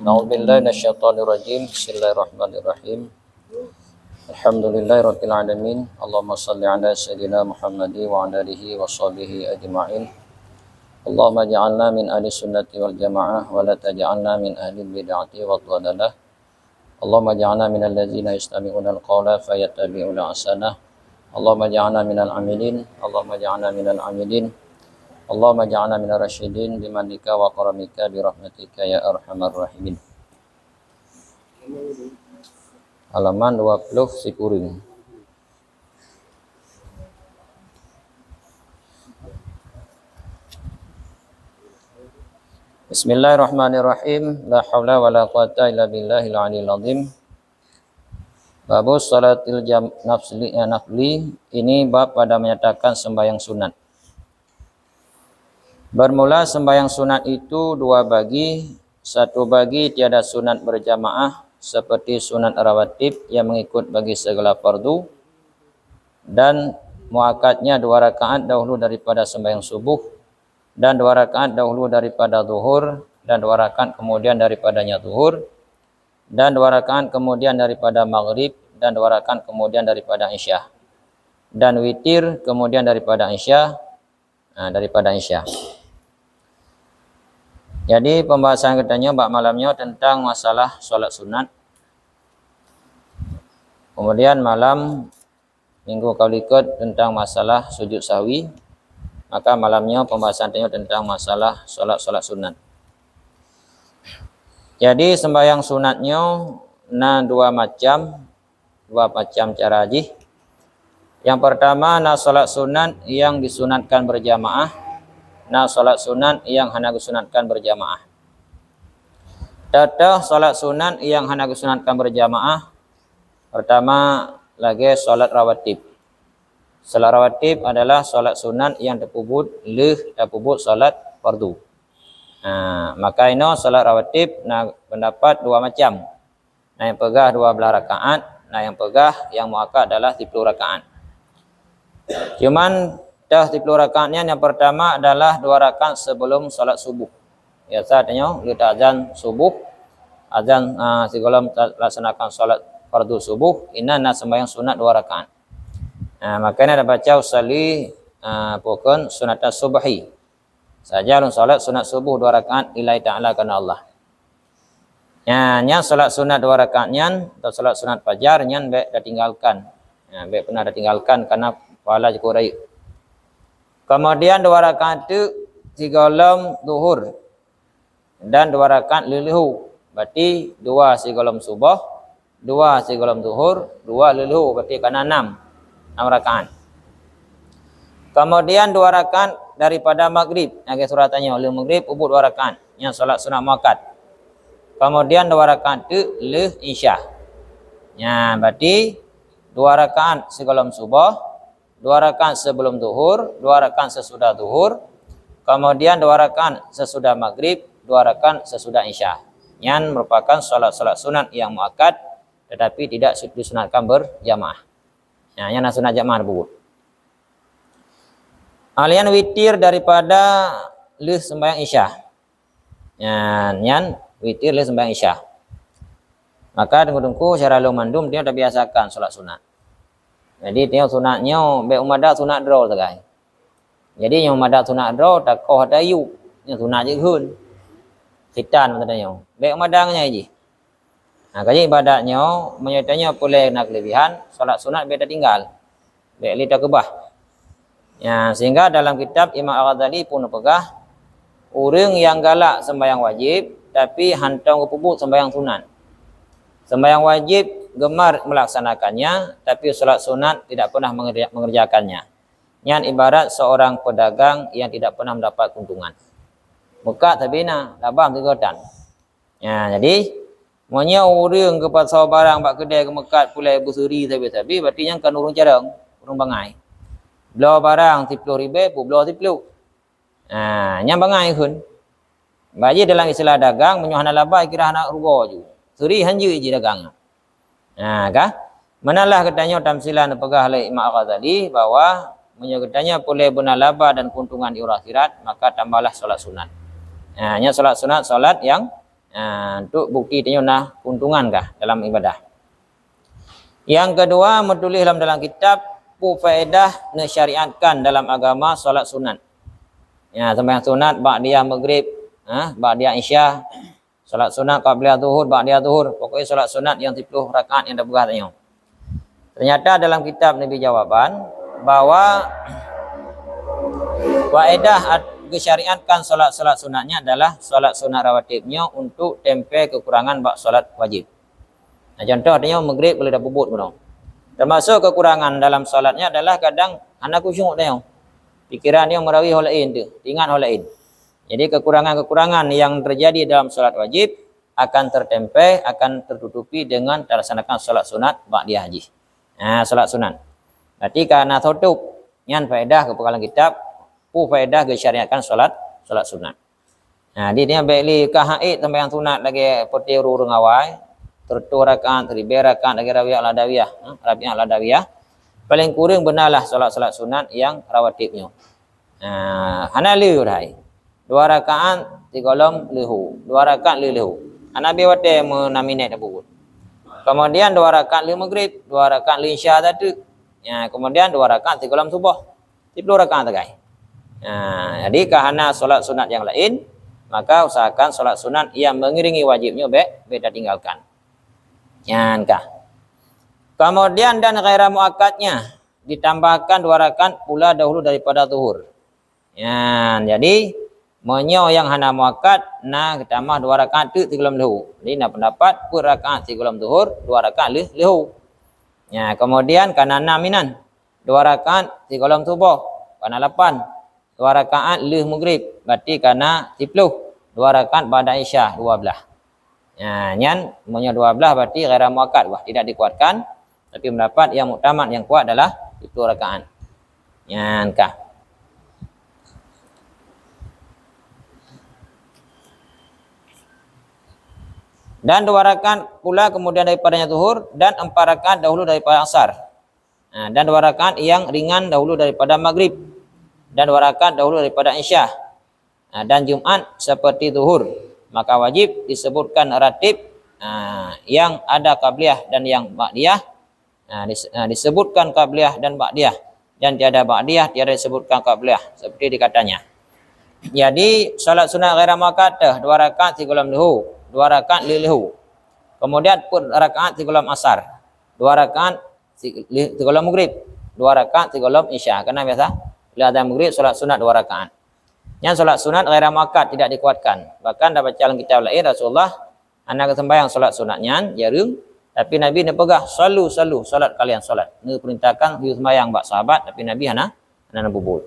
A'udzubillahi minasyaitonirrajim. Bismillahirrahmanirrahim. Alhamdulillahirabbil alamin. Allahumma shalli ala sayyidina Muhammad wa ala alihi wa sahbihi ajma'in. Allahumma ja'alna min ahli sunnati wal jamaah wa la taj'alna min ahli bid'ati wa dhalalah. Allahumma ja'alna minal ladzina yastami'una al-qawla fayattabi'una ahsanah. Allahumma ja'alna minal amilin. Allahumma ja'alna minal amilin. Allahumma ja'alna minar rasyidin bimanika wa karamika birahmatika ya arhamar rahimin. Halaman 20 Sikuring. Bismillahirrahmanirrahim. La haula wa la quwata illa billahil aliyil azim. Babus salatil nafli. Ini bab pada menyatakan sembahyang sunat. Bermula sembahyang sunat itu dua bagi. Satu bagi tiada sunat berjamaah seperti sunat rawatib yang mengikut bagi segala fardu, dan muakkadnya 2 rakaat dahulu daripada sembahyang subuh, dan 2 rakaat dahulu daripada zuhur, dan 2 rakaat kemudian daripadanya zuhur, dan 2 rakaat kemudian daripada maghrib, dan 2 rakaat kemudian daripada isya, dan witir kemudian daripada isya. Jadi pembahasan katanya bab malamnya tentang masalah sholat sunat. Kemudian malam minggu kaulikut tentang masalah sujud sahwi. Maka malamnya pembahasan tentang masalah sholat sunat. Jadi sembahyang sunatnya dua macam cara haji. Yang pertama sholat sunat yang disunatkan berjamaah. Sholat sunat yang hanya disunatkan berjamaah. Datang sholat sunat yang hanya disunatkan berjamaah. Pertama lagi sholat rawatib. Sholat rawatib adalah sholat sunat yang terpubut sholat fardu. Maka ini sholat rawatib pendapat dua macam. Yang pegah 12 rakaat, yang pegah yang muakkad adalah 30 rakaat. Cuman 30 rakaatnya yang pertama adalah 2 rakaat sebelum sholat subuh. Ya, saatnya kita azan subuh, azan sebelum laksanakan sholat fardu subuh, ini sembahyang sunat 2 rakaat. Makanya ada baca usali pokon sunat subuhi. Saja sholat sunat subuh 2 rakaat lillahi ta'ala karena Allah. Nya sholat sunat 2 rakaatnya atau sholat sunat fajar nya dah tinggalkan. Pernah dah tinggalkan karena pahala kurai. Kemudian 2 rakaat itu sebelum zuhur dan 2 rakaat lilihu. Berarti 2 sebelum subuh, 2 sebelum zuhur, 2 lilihu. Berarti kena 6 rakaat. Kemudian 2 rakaat daripada maghrib. Yang suratannya oleh maghrib ubud 2 rakaat. Yang salat sunat muakkad. Kemudian 2 rakaat itu le isya. Ya, berarti 2 rakaat sebelum subuh, 2 rakaat sebelum zuhur, 2 rakaat sesudah zuhur, kemudian 2 rakaat sesudah maghrib, 2 rakaat sesudah isya. Yang merupakan salat-salat sunat yang muakkad tetapi tidak disunatkan berjamaah. Yang sunat jamaah bubut. Alian witir daripada sembahyang isya. Yang witir sembahyang isya. Maka tunggu-tunggu secara lumandum dia sudah biasakan salat sunat. Jadi tengok sunatnya be umada sunat draw tegai. Jadi yang umada sunat draw tak kau ada yu, yang sunat je hun. Khitan katanya. Be umadangnya je. Kaji ibadatnya menyertanya boleh nak kelebihan, salat sunat be tinggal. Be li tak kebah. Ya, sehingga dalam kitab Imam Al-Ghazali pun pegah orang yang galak sembahyang wajib tapi hantang ke pupuk sembahyang sunat. Sembahyang wajib gemar melaksanakannya, tapi salat sunat tidak pernah mengerjakannya. Yang ibarat seorang pedagang yang tidak pernah mendapat keuntungan. Muka tapi labang kegodan. Ya, jadi monya orang ke pasar barang bak kedai ke mekat pulai berseri sabi-sabi berarti yang kan urung carang, urung bangai. Belah barang 10,000 pu belah 10. Nyang bangai kun. Baji dalam istilah dagang menyuhana laba kira anak rugo ju. Suri hanju je dagang. Kah? Manalah katanya tamsilan pegah oleh Imam Al-Ghazali bahwa menyebutnya boleh benar laba dan keuntungan di akhirat maka tambahlah solat sunat. Nya solat sunat solat yang untuk bukti tanya nah keuntungan kah dalam ibadah. Yang kedua menulis dalam kitab faedah syariatkan dalam agama solat sunat. Ya, sembahyang sunat ba'diyah maghrib, ba'diyah isya, solat sunat qabliyah zuhur, ba'diyah zuhur. Pokoknya solat sunat yang 10 rakaat yang dah berah tanya. Ternyata dalam kitab Nabi Jawaban bahwa faedah disyariatkan solat sunatnya adalah solat sunat rawatibnya untuk tempe kekurangan bak solat wajib. Contoh tanya maghrib boleh dah bubut pun. Termasuk kekurangan dalam solatnya adalah kadang anak khusyuk tanya. Pikiran dia merawih hal lain tu, ingat hal lain. Jadi kekurangan-kekurangan yang terjadi dalam solat wajib akan tertempe, akan tertutupi dengan terlaksanakan solat sunat ba'diyah haji. Solat sunat. Berarti karena tutup yang faedah kepakalan kitab, faedah disyariatkan solat sunat. Di dia baikli kahaid sampai yang sunat lagi putih urung awal, tertu rakaat, 3 rakaat lagi rabiah ladawiyah. Paling kurang benarlah solat sunat yang rawatibnya. Hana liu dah. 2 rakaat 3 lehu, 2 rakaat lehu. Nabi wate menaminat abut. Kemudian 2 rakaat li maghrib, 2 rakaat li isya tadi. Kemudian 2 rakaat 3 subuh. 10 rakaat tegai. Jadi karena solat sunat yang lain, maka usahakan solat sunat yang mengiringi wajibnya beda tinggalkan. Kah? Kemudian dan ghaira muakkadnya ditambahkan 2 rakaat pula dahulu daripada zuhur. Jadi menyo yang hana muakkad ditambah 2 rakaat tu 3 lehu. Jadi pendapat per rakaat 3 zuhur, 2 rakaat lehu. Kemudian kana 6 minan 2 rakaat 3 subuh, kana 8 2 rakaat leh maghrib. Berarti kana 10 2 rakaat pada isya 12. Nyan menyo 12 berarti ghaira muakkad tidak dikuatkan. Tapi pendapat yang muktamad yang kuat adalah 10 rakaat. Kah? Dan 2 rakaat pula kemudian daripadanya zuhur dan 4 rakaat dahulu daripada asar. Dan 2 rakaat yang ringan dahulu daripada maghrib dan 2 rakaat dahulu daripada isya. Dan Jumat seperti zuhur. Maka wajib disebutkan ratib yang ada qabliyah dan yang ba'diyah. Disebutkan qabliyah dan ba'diyah dan tiada ba'diyah tiada disebutkan qabliyah seperti dikatanya. Jadi salat sunat ghaira muakkadah 2 rakaat 3 lehu, 2 rakaat lehu. Kemudian pun rakaat 3 asar, 2 rakaat 3 maghrib, 2 rakaat 3 isya. Karena biasa bila ada maghrib salat sunat 2 rakaat. Yang salat sunat ghaira muakkad tidak dikuatkan. Bahkan dapat jalan kitab lain Rasulullah anak sembahyang salat sunatnya jarang. Tapi Nabi ni pegah selalu solat kalian solat. Ni perintahkan hidup sembahyang bak sahabat tapi Nabi hana bubul.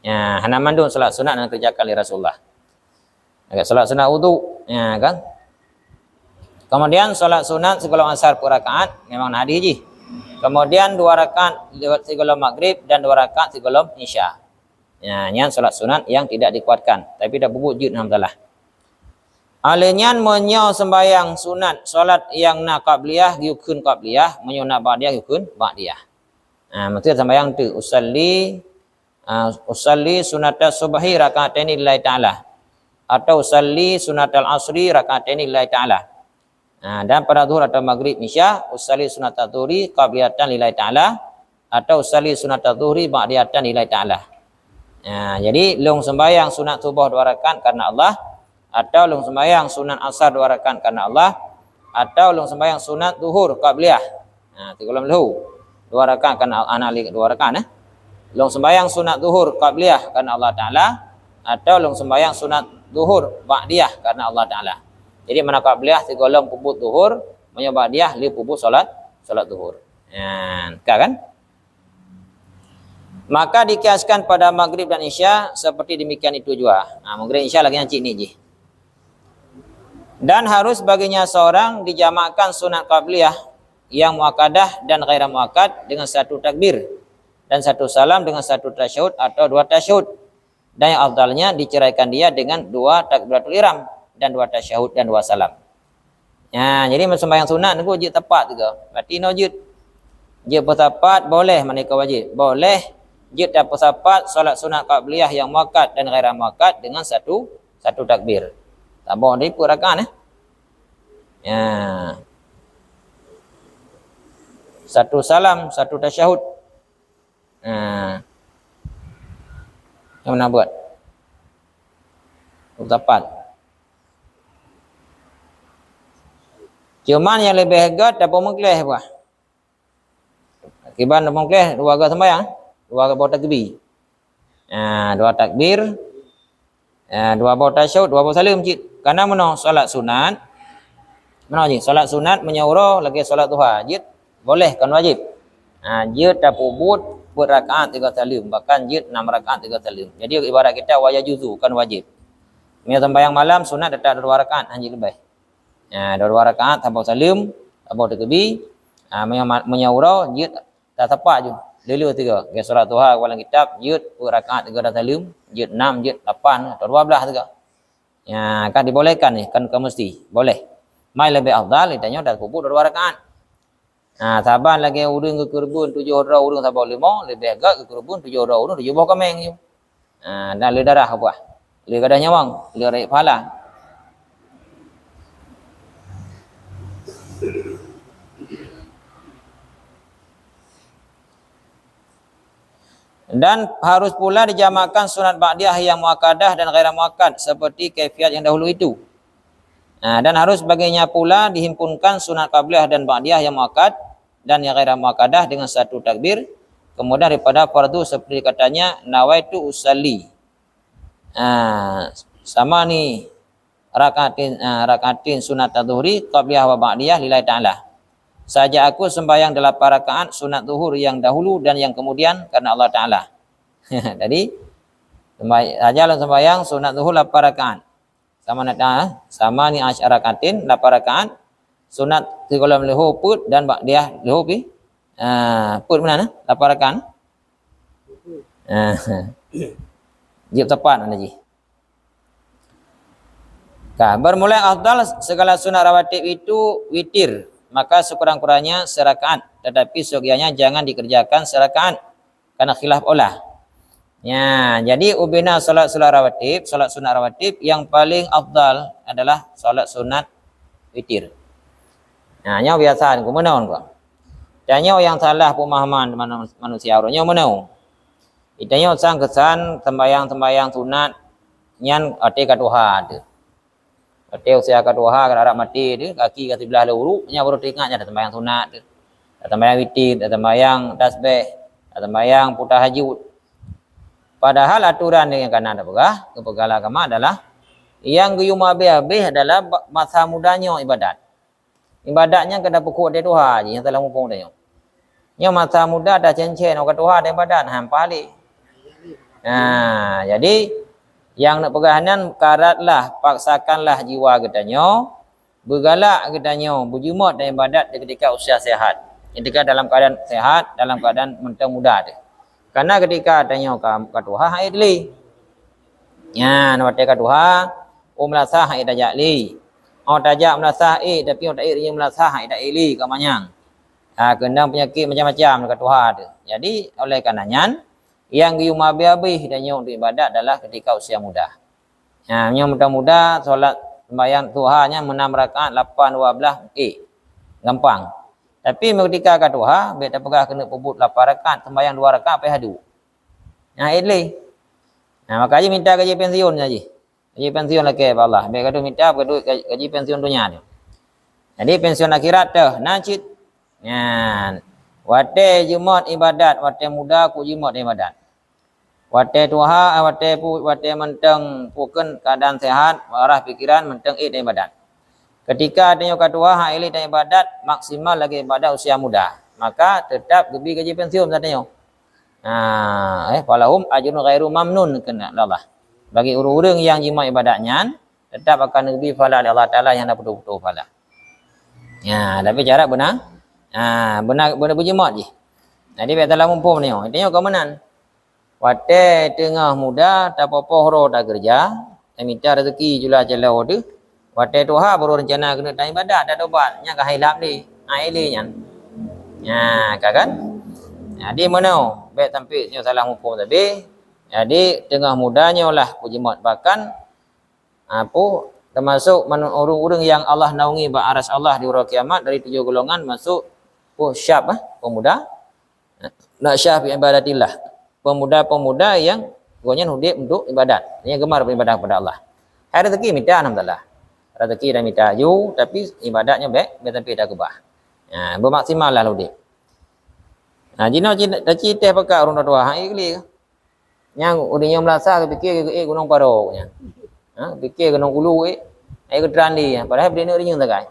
Hana mandun solat sunat dan kerjakan oleh Rasulullah. Agak solat sunat wudu, kan? Kemudian solat sunat segala asar per rakaat memang ada haji. Kemudian 2 rakaat segala maghrib dan 2 rakaat segala isya. Yang solat sunat yang tidak dikuatkan tapi dah bubut jud alhamdulillah. Alenyan menyo sembahyang sunat solat yang nak qabliyah yukun qabliyah, menyo nak ba'diyah yukun ba'diyah. Maksud sembahyang tu usalli sunata subhi raka'ataini lillahi ta'ala atau usalli sunatal asri raka'ataini lillahi ta'ala. Dan pada zuhur atau maghrib isya usalli sunatal zuhri qabliyatan lillahi ta'ala atau usalli sunatal zuhri ba'diyatan lillahi ta'ala. Jadi long sembahyang sunat subuh 2 rakaat karena Allah, atau long sembahyang sunat asar 2 rakaat karena Allah, atau long sembahyang sunat zuhur qabliyah 3 lehu 2 rakaat karena anak 2 rakaat long sembahyang sunat zuhur qabliyah karena Allah taala, atau long sembahyang sunat zuhur ba'diyah karena Allah taala. Jadi mana qabliyah 3 puput zuhur, mana ba'diyah 5 puput salat zuhur. Kan? Maka dikiaskan pada maghrib dan isya seperti demikian itu juga. Maghrib isya lagi yang cik ni je. Dan harus baginya seorang dijamakkan sunat qabliyah yang muakkadah dan ghaira muakkad dengan satu takbir dan satu salam dengan satu tasyahud atau dua tasyahud. Dan yang afdalnya diceraikan dia dengan dua takbiratul ihram dan dua tasyahud dan dua salam. Ya, jadi sembahyang sunat ni wajib tepat juga. Berarti no jid. Jid tepat boleh manakah wajib? Boleh jid tak tepat solat sunat qabliyah yang muakkad dan ghaira muakkad dengan satu takbir. Tak boleh ikut rakaat ya. Satu salam, satu tasyahud. Yang mana buat? Tepat. Cuman yang lebih hebat dapat mengkelih apa? Akibat dapat mengkelih dua agak sembahyang, dua agak bawa takbir. Dua takbir, dua bawa tasyahud, dua bawa salam cik. Karena mana solat sunat, mana je? Solat sunat menyaura lagi solat duha, jid boleh kan wajib. Jid tak buat rakaat 3 salim, bahkan jid 6 rakaat 3 salim. Jadi ibarat kita wajib juzu kan wajib. Punya sembahyang malam sunat tak 2 rakaat hanya lebih. 2 rakaat tanpa salim, tanpa takbir. Menyaura jid tak tepat je. Dulu 3. Ke solat duha dalam kitab jid rakaat 3 salim, jid 6, jid 8 atau 12 juga. Kan dibolehkan ni, kan mesti boleh. Mai lebih afdal ditanya dah kubur 2 rakaat. Saban lagi urang ke kebun 7 orang urang sabar 5, lebih agak ke kebun 7 orang urang 7 buah kameng je. Dan le darah apa? Le gadah nyawang, le raih pahala. Dan harus pula dijamakkan sunat ba'diyah yang muakkadah dan ghaira muakkad seperti kaifiat yang dahulu itu. Dan harus baginya pula dihimpunkan sunat qabliyah dan ba'diyah yang muakkad dan yang ghaira muakkadah dengan satu takbir. Kemudian daripada fardu seperti katanya nawaitu usalli. Sama ni rakaatin sunat adzuhri qabliyah wa ba'diyah lillahi ta'ala. Saja aku sembahyang 8 rakaat sunat zuhur yang dahulu dan yang kemudian karena Allah Ta'ala. Jadi saja sembahyang sunat zuhur 8 rakaat. Sama ni asyarakatin 8 rakaat sunat tiga leho put dan ba'diyah leho pi. Put mana 8 rakaat. Jib tepat mana ji. Bermula afdal segala sunat rawatib itu witir. Maka sekurang-kurangnya serakaat, tetapi seyogianya jangan dikerjakan serakaat karena khilaf olah. Jadi ubina salat rawatib, salat sunat rawatib yang paling afdal adalah salat sunat witir. Nya biasa ku menaun ku. Tanya yang salah pemahaman manusia orangnya menaun. Itanya sang kesan sembayang sunat nyan ate katuha tu. Ate usia katuha kada mati tu kaki kat sebelah luru nya baru teringatnya ada sembayang sunat tu. Ada sembayang witir, ada sembayang tasbih, ada sembayang putah hajud. Padahal aturan yang kanan ada pegah, kepegala agama adalah yang guyum habis adalah masa mudanya ibadat. Ibadatnya kena pokok dia Tuhan je yang telah mumpung dia. Yang masa muda dah cencen orang Tuhan dia ibadat hampali. Jadi yang nak pegahanan karatlah paksakanlah jiwa katanya bergalak katanya berjumat dan ibadat ketika usia sehat. Ketika dalam keadaan sehat, dalam keadaan mentang muda dia. Karena ketika tanya ke Tuhan hai li. Nak ke Tuhan umlasah hai tajak li. Tajak umlasah tapi tak yang umlasah hai tak li kamanyang. Kena penyakit macam-macam ke Tuhan tu. Jadi oleh karenanya yang diumabi-abi dan yang untuk ibadat adalah ketika usia muda. Yang muda-muda solat sembahyang Tuhannya 6 rakaat 8 12 gampang. Tapi ketika kat Tuhan biar tak pegah kena pebut 8 rakaat sembahyang 2 rakaat pai hadu. Idli. Makanya minta gaji pensiun saja. Gaji pensiun lagi Allah. Biar kadu minta gaji pensiun dunia tu. Jadi pensiun akhirat tu najid. Wate jumat ibadat, wate muda ku jumat ibadat. Wate Tuhan, wate menteng puken keadaan sehat, arah pikiran menteng ibadat. Ketika adanya kat Tuhan hak ilit dan ibadat maksimal lagi ibadat usia muda, maka tetap lebih gaji pensiun katanya. Falahum ajrun ghairu mamnun kena Allah. Bagi orang-orang yang jima ibadatnya tetap akan lebih pahala dari Allah Taala yang dah betul-betul pahala. Ya, tapi cara benar. Benar berjemaat je. Jadi biar dalam mumpung ni. Intinya kau menan. Wate tengah muda tak apa-apa horo tak kerja. Tak minta rezeki jula jalau tu. Wate Tuhan baru rencana kena tak ibadat tak tobat. Nya kah hilap ni. Ili nyan. Ya, kan? Jadi mana? Baik tampil nya salah mumpung tadi. Jadi tengah mudanya lah berjemaat. Bahkan apa termasuk orang-orang yang Allah naungi ba'aras Allah di hari kiamat dari 7 golongan masuk syab pemuda nak syab ibadatillah, pemuda-pemuda yang gonya hidup untuk ibadat, yang gemar beribadah kepada Allah. Hai rezeki minta alhamdulillah, rezeki dah minta ju tapi ibadatnya baik tapi dah kebah. Bermaksimal lah hidup. Jino cerita pakai orang tua hang ikli yang udahnya melasa fikir gunung paro nya. Fikir gunung ulu ai kedran di padahal benda ni tak kai.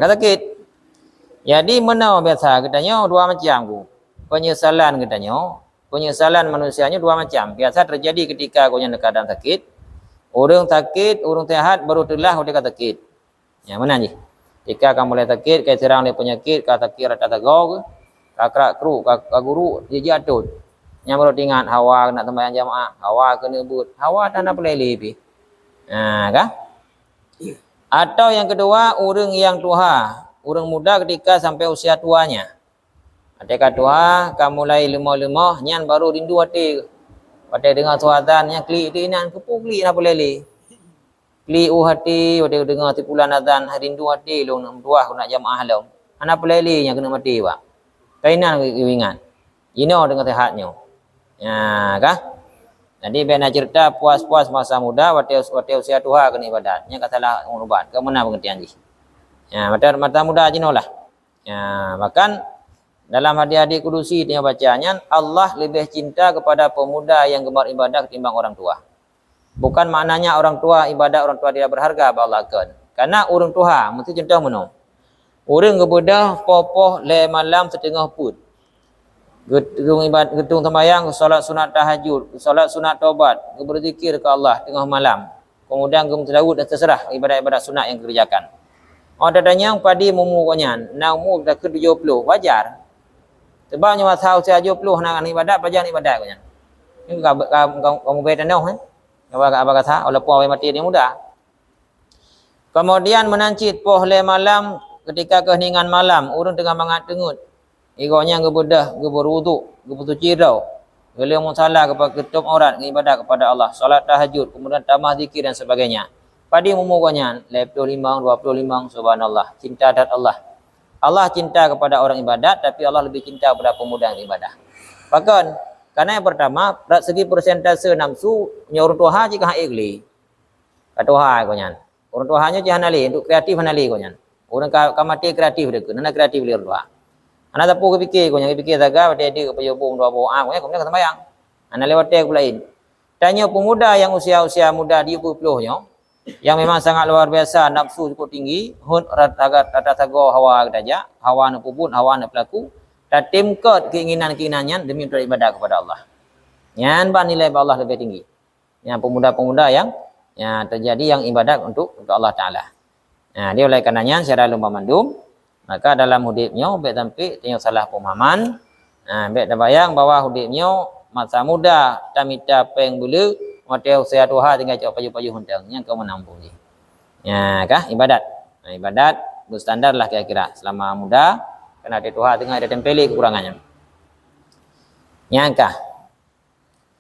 Kata kit. Jadi mana biasa katanya dua macam ku. Penyesalan katanya, penyesalan manusianya dua macam. Biasa terjadi ketika kau yang keadaan sakit. Orang sakit, orang sehat baru telah dia kata sakit. Mana je? Jika kamu mulai sakit, kau serang oleh penyakit, kata kira rata tegau ke, kakrak kru, guru, dia jatuh. Yang baru ingat hawa nak sembahyang jamaah, hawa kena but, hawa tak nak peleli pi. Kan? Atau yang kedua, orang yang tua, orang muda ketika sampai usia tuanya. Ketika tua, kamu mulai lemah-lemah, nyan baru rindu hati. Pada dengar suazan, yang klik di nan kepu klik nak peleli. Klik hati, pada dengar tipulan azan, rindu hati long nak tua nak jamaah long. Anak peleli yang kena mati pak. Kainan ingat. Ini dengan sehatnya. Kah? Jadi biar nak cerita puas-puas masa muda waktu usia tua kena ibadat. Nya katalah ubat. Ke mana pengertian ji? Mata muda jinolah. Bahkan dalam hadis-hadis kudusi dia bacanya Allah lebih cinta kepada pemuda yang gemar ibadah ketimbang orang tua. Bukan maknanya orang tua ibadat orang tua tidak berharga bagi Allah kan. Karena orang tua mesti contoh mana? Orang kepada popoh le malam setengah put. Gedung sembahyang, solat sunat tahajud, solat sunat taubat, berzikir ke Allah tengah malam. Kemudian bertawud dan terserah ibadat-ibadat sunat yang dikerjakan. Dadanya yang padi mumukannya, nak umur dah ke 70, wajar. Sebabnya masa usia 70 nak ibadat, pelajaran ibadat kanyan. Ini kamu beda noh apa kata oleh puan mati dia muda. Kemudian menancit poh le malam ketika keheningan malam, orang tengah mangat tengut. Igonya gebedah, geberwuduk, gebetuci rau. Beliau musalah kepada ketum aurat, ibadah kepada Allah, salat tahajud, kemudian tamah zikir dan sebagainya. Padi memukanya 25, 25 subhanallah, cinta dan Allah. Allah cinta kepada orang ibadat tapi Allah lebih cinta kepada pemuda yang ibadah. Bahkan karena yang pertama, segi persentase nafsu orang tua jika hak igli. Kata wahai konyan. Orang tua hanya jangan ali untuk kreatif hanali konyan. Orang kamati kreatif dekat, nana kreatif li orang tua. Anak tapu kepikir, kau yang kepikir zaga, dia kepayubung dua boang, kau yang kata bayang. Anak lewat dia lain. Tanya pemuda yang usia muda dia puluhnya, yang memang sangat luar biasa, nafsu cukup tinggi, rata tago hawa daja, hawa nak pupun, hawa nak pelaku, dan timkot keinginannya demi untuk ibadah kepada Allah. Yang nilai Allah lebih tinggi. Yang pemuda-pemuda yang terjadi yang ibadat untuk Allah Taala. Dia oleh karenanya secara lumba mandum. Maka dalam hidupnya baik sampai tengok salah pemahaman. Baik dah bayang bahawa hidupnya masa muda tamita peng bulu mata usia tua tinggal cak paju-paju huntang yang kau menampung je. Kah ibadat. Ibadat berstandar lah kira-kira selama muda kena ada tua tengah ada tempeli kekurangannya. Kah